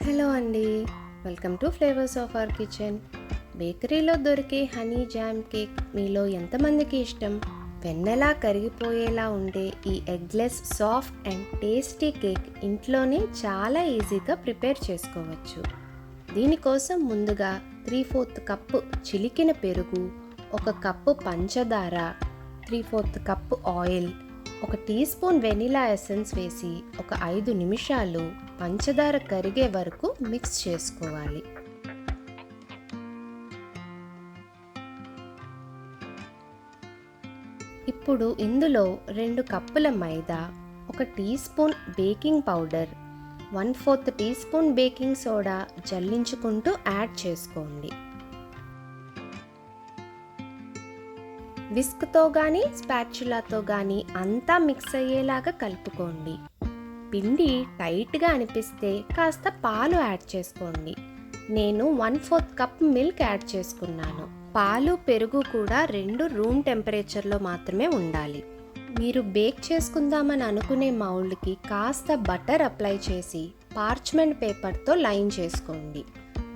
Hello అండి, welcome to flavours of our kitchen. బేకరీలో దొరికే హనీ జామ్ కేక్ మీలో ఎంతమందికి ఇష్టం? వెన్నెలా కరిగిపోయేలా ఉండే ఈ eggless soft and tasty cake ఇంట్లోనే చాలా ఈజీగా ప్రిపేర్ చేసుకోవచ్చు. దీనికోసం ముందుగా 3/4 కప్పు చిలికిన పెరుగు, 1 కప్పు పంచదార, 3/4 cup oil, 1 teaspoon vanilla essence వేసి ఒక 5 నిమిషాలు పంచదార కరిగే వరకు మిక్స్ చేసుకోవాలి. ఇప్పుడు ఇందులో 2 కప్పుల మైదా, 1 teaspoon baking powder, 1/4 teaspoon baking soda జల్లించుకుంటూ యాడ్ చేసుకోండి. విస్క్తో కానీ స్పాచులాతో కానీ అంతా మిక్స్ అయ్యేలాగా కలుపుకోండి. పిండి టైట్గా అనిపిస్తే కాస్త పాలు యాడ్ చేసుకోండి. నేను 1/4 కప్ మిల్క్ యాడ్ చేసుకున్నాను. పాలు పెరుగు కూడా 2 రూమ్ టెంపరేచర్లో మాత్రమే ఉండాలి. మీరు బేక్ చేసుకుందామని అనుకునే మౌల్డ్కి కాస్త బటర్ అప్లై చేసి పార్చ్మెంట్ పేపర్తో లైన్ చేసుకోండి.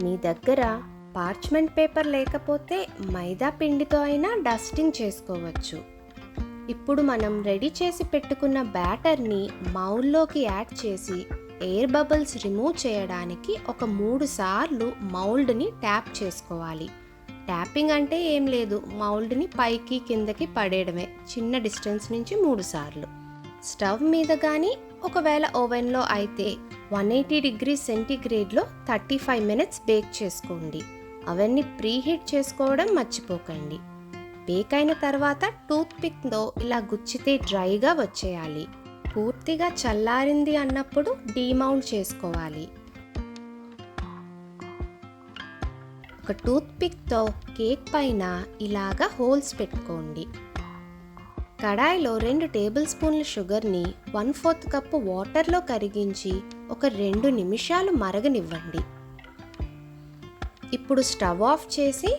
మీ దగ్గర పార్చ్మెంట్ పేపర్ లేకపోతే మైదా పిండితో అయినా డస్టింగ్ చేసుకోవచ్చు. ఇప్పుడు మనం రెడీ చేసి పెట్టుకున్న బ్యాటర్ని మౌల్డ్లోకి యాడ్ చేసి ఎయిర్ బబుల్స్ రిమూవ్ చేయడానికి ఒక 3 సార్లు మౌల్డ్ని ట్యాప్ చేసుకోవాలి. ట్యాపింగ్ అంటే ఏం లేదు, మౌల్డ్ని పైకి కిందకి పడేయడమే. చిన్న డిస్టెన్స్ నుంచి 3 సార్లు. స్టవ్ మీద కానీ ఒకవేళ ఓవెన్లో అయితే 180 డిగ్రీ సెంటీగ్రేడ్లో 35 మినిట్స్ బేక్ చేసుకోండి. అవన్నీ ప్రీహీట్ చేసుకోవడం మర్చిపోకండి. బేక్ అయిన తర్వాత టూత్ పిక్తో ఇలా గుచ్చితే డ్రైగా వచ్చేయాలి. పూర్తిగా చల్లారింది అన్నప్పుడు డీమౌల్డ్ చేసుకోవాలి. ఒక టూత్ పిక్తో కేక్ పైన ఇలాగా హోల్స్ పెట్టుకోండి. కడాయిలో 2 టేబుల్ స్పూన్ల షుగర్ని 1/4 కప్పు వాటర్లో కరిగించి ఒక 2 నిమిషాలు మరగనివ్వండి. ఇప్పుడు స్టవ్ ఆఫ్ చేసి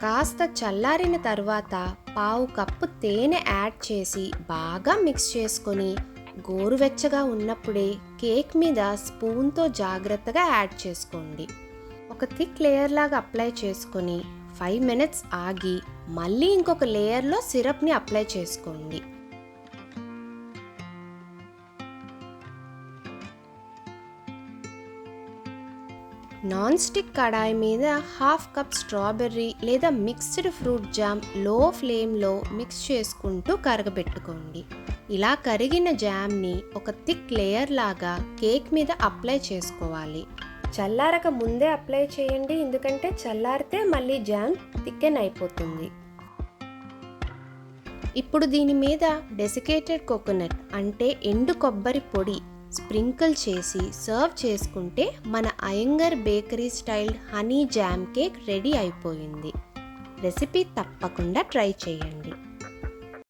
కాస్త చల్లారిన తర్వాత 1/2 కప్పు తేనె యాడ్ చేసి బాగా మిక్స్ చేసుకొని గోరువెచ్చగా ఉన్నప్పుడే కేక్ మీద స్పూన్తో జాగ్రత్తగా యాడ్ చేసుకోండి. ఒక థిక్ లేయర్ లాగా అప్లై చేసుకొని 5 మినిట్స్ ఆగి మళ్ళీ ఇంకొక లేయర్లో సిరప్ని అప్లై చేసుకోండి. నాన్ స్టిక్ కడాయి మీద 1/2 కప్ స్ట్రాబెర్రీ లేదా మిక్స్డ్ ఫ్రూట్ జామ్ లో ఫ్లేమ్లో మిక్స్ చేసుకుంటూ కరగబెట్టుకోండి. ఇలా కరిగిన జామ్ని ఒక థిక్ లేయర్ లాగా కేక్ మీద అప్లై చేసుకోవాలి. చల్లారక ముందే అప్లై చేయండి, ఎందుకంటే చల్లారితే మళ్ళీ జామ్ థికెన్ అయిపోతుంది. ఇప్పుడు దీని మీద డెసికేటెడ్ కోకోనట్ అంటే ఎండు కొబ్బరి పొడి స్ప్రింకిల్ చేసి సర్వ్ చేసుకుంటే మన Iyengar bakery style honey jam cake ready అయిపోయింది. రెసిపీ తప్పకుండా ట్రై చేయండి.